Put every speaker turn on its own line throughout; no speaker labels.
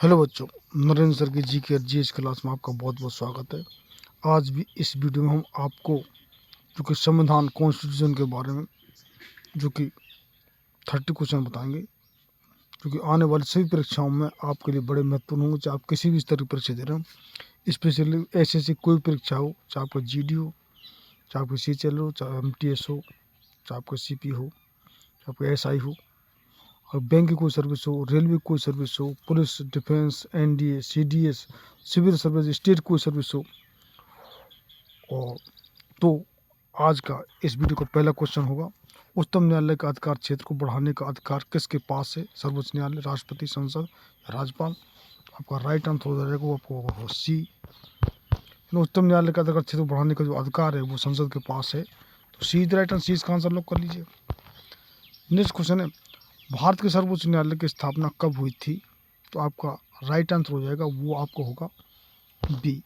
Hello बच्चों, Narendra sir की जी के जीएस क्लास में आपका बहुत बहुत स्वागत है। आज भी इस वीडियो में हम आपको जो कि संविधान कॉन्स्टिट्यूशन के बारे में जो कि 30 क्वेश्चन बताएंगे, जो कि आने वाली सभी परीक्षाओं में आपके लिए बड़े महत्वपूर्ण होंगे। चाहे आप किसी भी स्तर की परीक्षा दे रहे हो, स्पेशली ऐसी कोई परीक्षा हो, चाहे आपका GD हो, चाहे आपको CHL हो, चाहे MTS हो, चाहे आपका CP हो, चाहे आपका SI हो, और बैंक की कोई सर्विस हो, रेलवे की कोई सर्विस हो, police, defence, NDA, CDS, civil service, state कोई सर्विस हो। और तो आज का इस वीडियो का पहला क्वेश्चन होगा, उच्चतम न्यायालय का अधिकार क्षेत्र को बढ़ाने का अधिकार किसके पास है? सर्वोच्च न्यायालय, राष्ट्रपति, संसद या राज्यपाल? आपका राइट आंसर हो जाएगा वो आपको होगा C। उच्चतम न्यायालय का अधिकार क्षेत्र को बढ़ाने का जो अधिकार है वो संसद के पास है, तो C is right answer. C इसका आंसर लॉक कर लीजिए। नेक्स्ट क्वेश्चन है, भारत के सर्वोच्च न्यायालय की स्थापना कब हुई थी? तो आपका राइट आंसर हो जाएगा वो आपको होगा B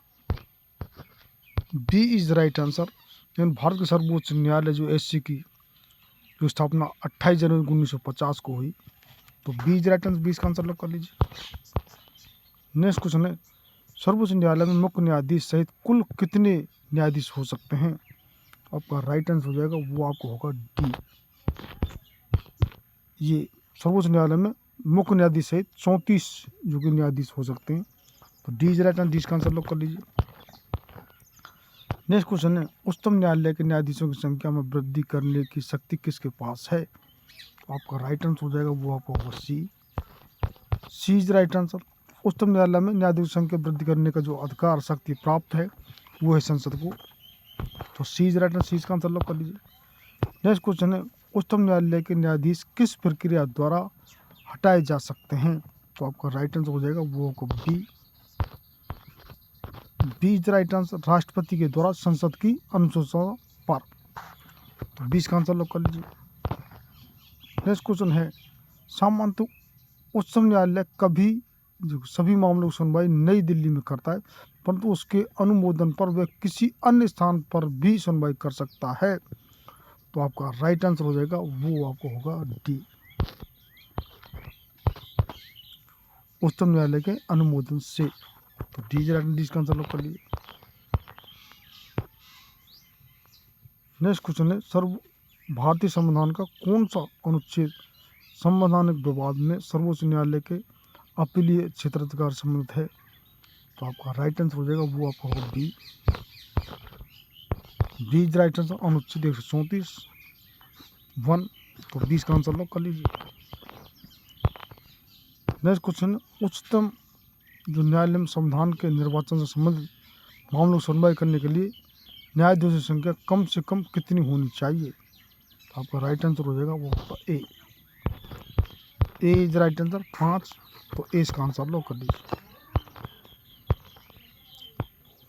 is right answer. Bharat के सर्वोच्च न्यायालय जो SC की जो स्थापना 28 जनवरी 1950 को हुई, तो बी इज राइट आंसर। 20 का आंसर लॉक कर लीजिए। नेक्स्ट क्वेश्चन है, सर्वोच्च न्यायालय में मुख्य न्यायाधीश सहित कुल कितने न्यायाधीश हो सकते हैं? आपका राइट आंसर हो जाएगा वो आपको होगा D। ये सर्वोच्च न्यायालय में मुख्य न्यायाधीश सहित 34 जो कि न्यायाधीश हो सकते हैं, तो D इज राइट आंसर। 20 का आंसर लॉक कर लीजिए। नेक्स्ट क्वेश्चन है, उच्चतम न्यायालय के न्यायाधीशों की संख्या में वृद्धि करने की शक्ति किसके पास है? तो आपका राइट आंसर हो जाएगा वो आपको होगा C इज राइट आंसर। उच्चतम न्यायालय में न्यायाधीशों की संख्या वृद्धि करने का जो अधिकार शक्ति प्राप्त है वो है संसद को, तो C is right answer. C इसका आंसर लॉक कर लीजिए। नेक्स्ट क्वेश्चन है, उच्चतम न्यायालय के न्यायाधीश किस प्रक्रिया द्वारा हटाए जा सकते हैं? तो आपका राइट आंसर हो जाएगा वो होगा बी इज राइट आंसर। राष्ट्रपति के द्वारा संसद की अनुशंसा पर, तो 20 का आंसर लॉक कर लीजिए। नेक्स्ट क्वेश्चन है, सामान्यतः उच्चतम न्यायालय कभी जो सभी मामलों की सुनवाई नई दिल्ली में करता है, परंतु उसके अनुमोदन पर वह किसी अन्य स्थान पर भी सुनवाई कर सकता है, तो आपका राइट आंसर हो जाएगा वो आपको होगा D। उच्चतम न्यायालय के अनुमोदन से, तो D का आंसर लॉक कर लीजिए। नेक्स्ट क्वेश्चन है, भारतीय संविधान का कौन सा अनुच्छेद संवैधानिक विवाद में सर्वोच्च न्यायालय के अपीलीय क्षेत्राधिकार से संबंधित है? तो आपका राइट आंसर हो जाएगा वो आपका होगा B इज राइट आंसर। अनुच्छेद 134(1), तो 20 का आंसर लॉक कर लीजिए। नेक्स्ट क्वेश्चन, उच्चतम जो न्यायालय में संविधान के निर्वाचन से संबंधित मामलों की सुनवाई करने के लिए न्यायाधीशों की संख्या कम से कम कितनी होनी चाहिए? तो आपका राइट आंसर हो जाएगा वो होगा A इज राइट आंसर 5, तो A इसका आंसर लॉक कर लीजिए।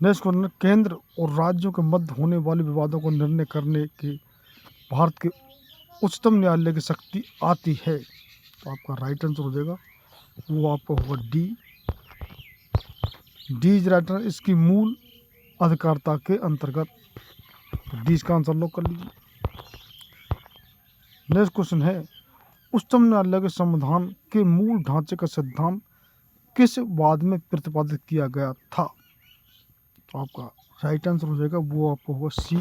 नेक्स्ट क्वेश्चन, केंद्र और राज्यों के मध्य होने वाले विवादों को निर्णय करने की भारत के उच्चतम न्यायालय की शक्ति आती है, तो आपका राइट आंसर हो जाएगा वो आपका होगा D इज राइट आंसर। इसकी मूल अधिकारिता के अंतर्गत, तो D इसका आंसर लॉक कर लीजिए। नेक्स्ट क्वेश्चन है, उच्चतम न्यायालय के संविधान के मूल ढांचे का सिद्धांत किस वाद में प्रतिपादित किया गया था? तो आपका राइट आंसर हो जाएगा वो आपको होगा C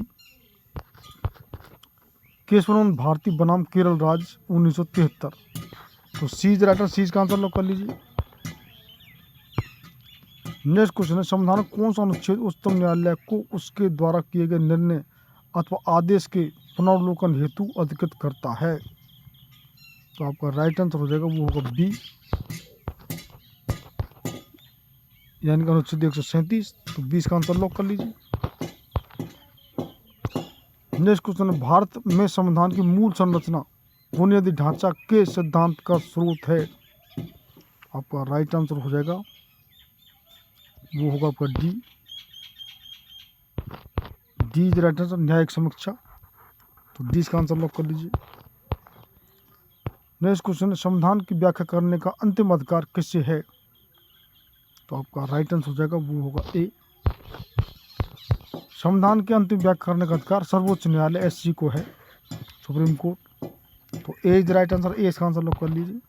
केशवानंद भारती बनाम केरल राज्य 1973, तो C is right answer. C का आंसर लॉक कर लीजिए। नेक्स्ट क्वेश्चन है, संविधान कौन सा अनुच्छेद उच्चतम न्यायालय को उसके द्वारा किए गए निर्णय अथवा आदेश के पुनर्वलोकन हेतु अधिकृत करता है? तो आपका राइट आंसर हो जाएगा वो होगा B यानी कि अनुच्छेद 137, तो 20 का आंसर लॉक कर लीजिए। नेक्स्ट क्वेश्चन है, भारत में संविधान की मूल संरचना बुनियादी ढांचा के सिद्धांत का स्रोत है? आपका राइट आंसर हो जाएगा वो होगा आपका D इज राइट आंसर। न्यायिक समीक्षा, तो D इसका आंसर लॉक कर लीजिए। नेक्स्ट क्वेश्चन है, संविधान की व्याख्या करने का अंतिम अधिकार किससे है? तो आपका राइट आंसर हो जाएगा वो होगा A संविधान की अंतिम व्याख्या करने का अधिकार सर्वोच्च न्यायालय SC को है, सुप्रीम कोर्ट, तो A is right answer. A इसका आंसर लॉक कर लीजिए।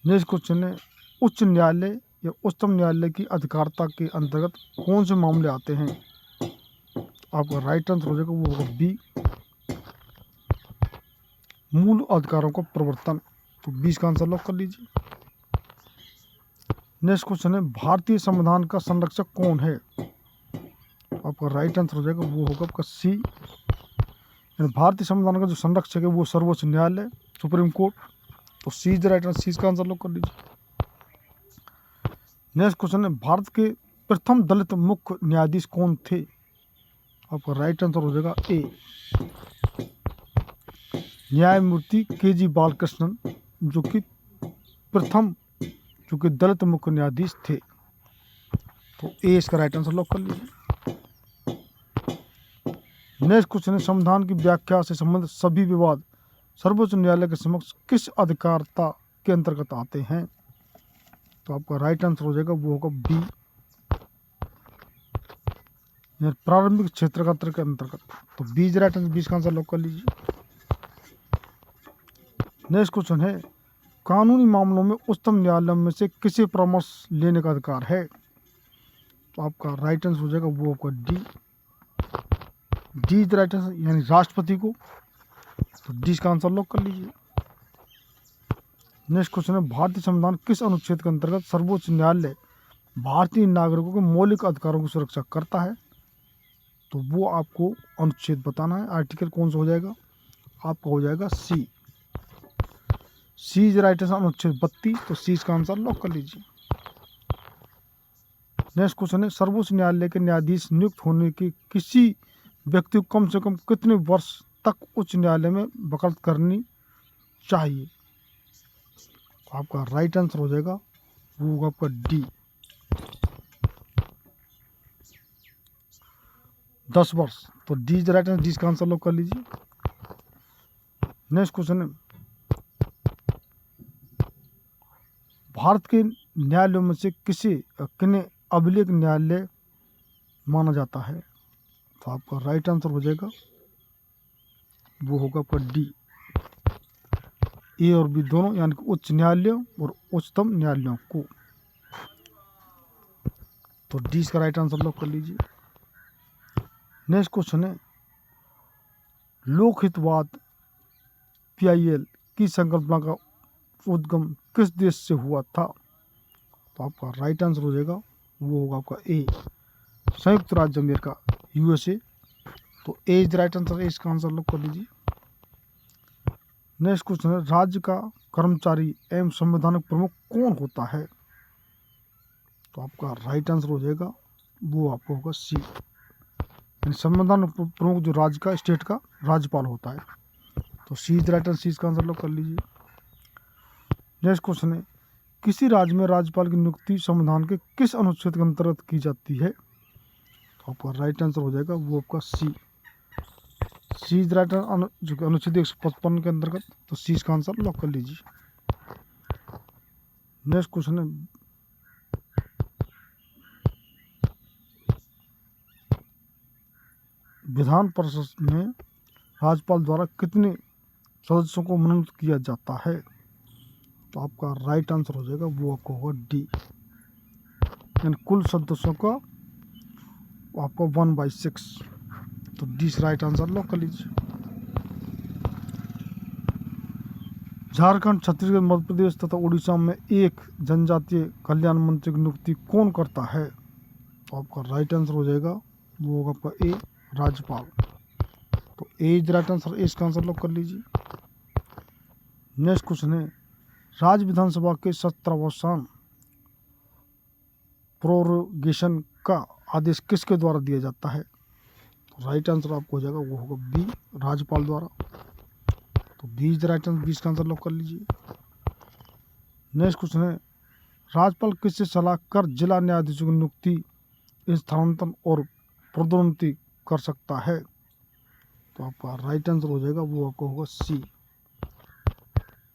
नेक्स्ट क्वेश्चन है, उच्च न्यायालय या उच्चतम न्यायालय की अधिकारिता के अंतर्गत कौन से मामले आते हैं? आपका राइट आंसर हो जाएगा वो होगा बी, मूल अधिकारों का प्रवर्तन। तो 20 का आंसर लॉक कर लीजिए। नेक्स्ट क्वेश्चन है, भारतीय संविधान का संरक्षक कौन है? आपका राइट आंसर हो जाएगा वो होगा आपका सी, भारतीय संविधान का जो संरक्षक है वो सर्वोच्च न्यायालय, सुप्रीम कोर्ट। तो सी इज राइट आंसर, सी का आंसर लॉक कर लीजिए। नेक्स्ट क्वेश्चन है, भारत के प्रथम दलित मुख्य न्यायाधीश कौन थे? आपका राइट आंसर हो जाएगा ए, न्यायमूर्ति के.जी. बालकृष्णन, जो कि प्रथम जो कि दलित मुख्य न्यायाधीश थे। तो ए इसका राइट आंसर लॉक कर लीजिए। नेक्स्ट क्वेश्चन है, संविधान की व्याख्या से संबंधित सभी विवाद सर्वोच्च न्यायालय के समक्ष किस अधिकारिता के अंतर्गत आते हैं? तो आपका राइट आंसर हो जाएगा वो होगा बी, प्रारंभिक क्षेत्र का के अंतर्गत। तो बी इज राइट आंसर, 20 का आंसर लॉक कर लीजिए। नेक्स्ट क्वेश्चन है, कानूनी मामलों में उच्चतम न्यायालय में से किसे परामर्श लेने का अधिकार है? तो आपका राइट आंसर हो जाएगा वो आपका D, D is right answer, यानी राष्ट्रपति को। तो डी का आंसर लॉक कर लीजिए। नेक्स्ट क्वेश्चन है, भारतीय संविधान किस अनुच्छेद के अंतर्गत सर्वोच्च न्यायालय भारतीय नागरिकों के मौलिक अधिकारों की सुरक्षा करता है? तो वो आपको अनुच्छेद बताना है, आर्टिकल कौन सा हो जाएगा? आपका हो जाएगा सी, सी इज राइट आंसर, अनुच्छेद 32। तो सी का आंसर लॉक कर लीजिए। नेक्स्ट क्वेश्चन है, सर्वोच्च न्यायालय के न्यायाधीश नियुक्त होने की किसी व्यक्ति को कम से कम कितने वर्ष तक उच्च न्यायालय में वकालत करनी चाहिए? तो आपका राइट आंसर हो जाएगा वो होगा आपका डी, 10 वर्ष। तो D is right answer, D का आंसर लॉक कर लीजिए। नेक्स्ट क्वेश्चन है, भारत के न्यायालयों में से किन्हें अभिलेख न्यायालय माना जाता है? तो आपका राइट आंसर हो जाएगा वो होगा आपका डी, ए और बी दोनों, यानी कि उच्च न्यायालयों और उच्चतम न्यायालयों को। तो डी का राइट आंसर लॉक कर लीजिए। नेक्स्ट क्वेश्चन है, लोकहितवाद PIL की संकल्पना का उद्गम किस देश से हुआ था? तो आपका राइट आंसर हो जाएगा वो होगा आपका ए, संयुक्त राज्य अमेरिका, USA। तो ए इज राइट आंसर, इसका आंसर लॉक कर लीजिए। नेक्स्ट क्वेश्चन है, राज्य का कर्मचारी एवं संवैधानिक प्रमुख कौन होता है? तो आपका राइट आंसर हो जाएगा वो आपको होगा सी, यानी संवैधानिक प्रमुख जो राज्य का, स्टेट का राज्यपाल होता है। तो सी इज राइट आंसर, सी का आंसर लॉक कर लीजिए। नेक्स्ट क्वेश्चन है, किसी राज्य में राज्यपाल की नियुक्ति संविधान के किस अनुच्छेद के अंतर्गत की जाती है? तो आपका राइट आंसर हो जाएगा वो आपका सी, सी इज राइट आंसर, जो कि अनुच्छेद 155 के अंतर्गत। तो सी का आंसर लॉक कर लीजिए। नेक्स्ट क्वेश्चन है, विधान परिषद में राज्यपाल द्वारा कितने सदस्यों को मनोनीत किया जाता है? तो आपका राइट आंसर हो जाएगा वो आपको होगा डी, यानी कुल सदस्यों का आपका 1/6। तो डी राइट आंसर लॉक कर लीजिए। झारखंड, छत्तीसगढ़, मध्य प्रदेश तथा उड़ीसा में एक जनजातीय कल्याण मंत्री की नियुक्ति कौन करता है? तो आपका राइट आंसर हो जाएगा वो होगा आपका ए, राज्यपाल। तो ए इज राइट आंसर, इसका आंसर लॉक कर लीजिए। नेक्स्ट क्वेश्चन है, राज्य विधानसभा के सत्रावसान प्रोरोगेशन का आदेश किसके द्वारा दिया जाता है? तो राइट आंसर आपको हो जाएगा वो होगा बी, राज्यपाल द्वारा। तो बी इज राइट आंसर, 20 का आंसर लॉक कर लीजिए। नेक्स्ट क्वेश्चन है, राज्यपाल किससे सलाह कर जिला न्यायाधीशों की नियुक्ति, स्थानांतरण और पदोन्नति कर सकता है? तो आपका राइट आंसर हो जाएगा वो आपको होगा सी,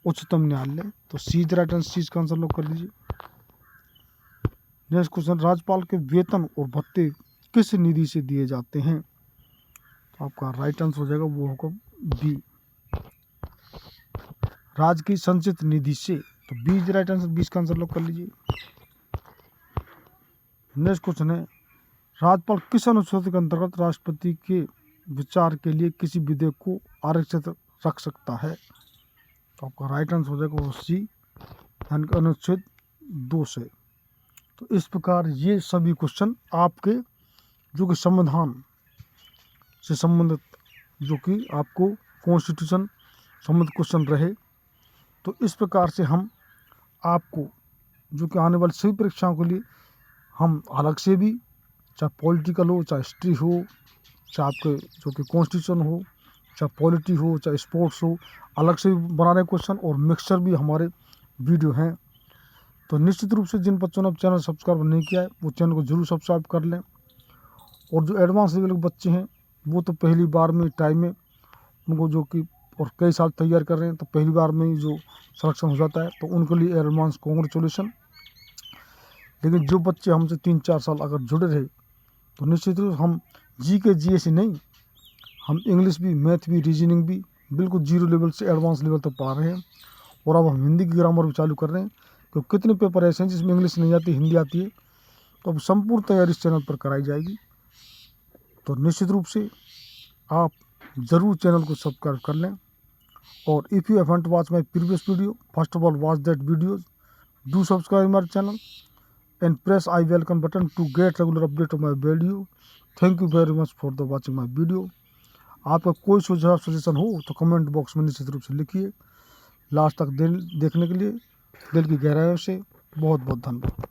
उच्चतम न्यायालय। तो सी इज राइट आंसर, सी का आंसर लॉक कर लीजिए। नेक्स्ट क्वेश्चन, राज्यपाल के वेतन और भत्ते किस निधि से दिए जाते हैं? तो आपका राइट आंसर हो जाएगा वो होगा बी, राज्य की संचित निधि से तो 20 राइट आंसर, 20 का आंसर लॉक कर लीजिए। नेक्स्ट क्वेश्चन है, राज्यपाल किस अनुच्छेद के अंतर्गत राष्ट्रपति के विचार के लिए किसी विधेयक को आरक्षित रख सकता है? तो आपका राइट आंसर हो जाएगा वो सी, यानी कि अनुच्छेद 2 से। तो इस प्रकार ये सभी क्वेश्चन आपके जो कि संविधान से संबंधित, जो कि आपको कॉन्स्टिट्यूशन संबंधित क्वेश्चन रहे। तो इस प्रकार से हम आपको जो कि आने वाली सभी परीक्षाओं के लिए हम अलग से भी, चाहे पॉलिटिकल हो, चाहे हिस्ट्री हो, चाहे आपके जो कि कॉन्स्टिट्यूशन हो, चाहे पॉलिटी हो, चाहे स्पोर्ट्स हो, अलग से भी बना रहे क्वेश्चन और मिक्सचर भी हमारे वीडियो हैं। तो निश्चित रूप से जिन बच्चों ने चैनल सब्सक्राइब नहीं किया है वो चैनल को जरूर सब्सक्राइब कर लें। और जो एडवांस लेवल के बच्चे हैं वो तो पहली बार में टाइम में उनको जो कि और कई साल तैयार कर रहे हैं, तो पहली बार में ही जो सिलेक्शन हो जाता है तो उनके लिए एडवांस कॉन्ग्रेचुलेसन। लेकिन जो बच्चे हमसे 3-4 साल अगर जुड़े रहे तो निश्चित रूप से हम जी के जी एस नहीं, हम इंग्लिश भी, मैथ भी, रीजनिंग भी बिल्कुल 0 लेवल से एडवांस लेवल तक पा रहे हैं। और अब हम हिंदी की ग्रामर भी चालू कर रहे हैं, क्योंकि कितने पेपर ऐसे हैं जिसमें इंग्लिश नहीं आती, हिंदी आती है। तो अब संपूर्ण तैयारी इस चैनल पर कराई जाएगी। तो निश्चित रूप से आप ज़रूर चैनल को सब्सक्राइब कर लें। और if you haven't watch my previous video, first of all watch that videos, do subscribe my channel and press I welcome button to get regular update of my video. Thank you very much for the watching my video. आपका कोई सुझाव suggestion हो तो comment box में निश्चित रूप से लिखिए। लास्ट तक देखने के लिए दिल की गहराइयों से बहुत बहुत धन्यवाद।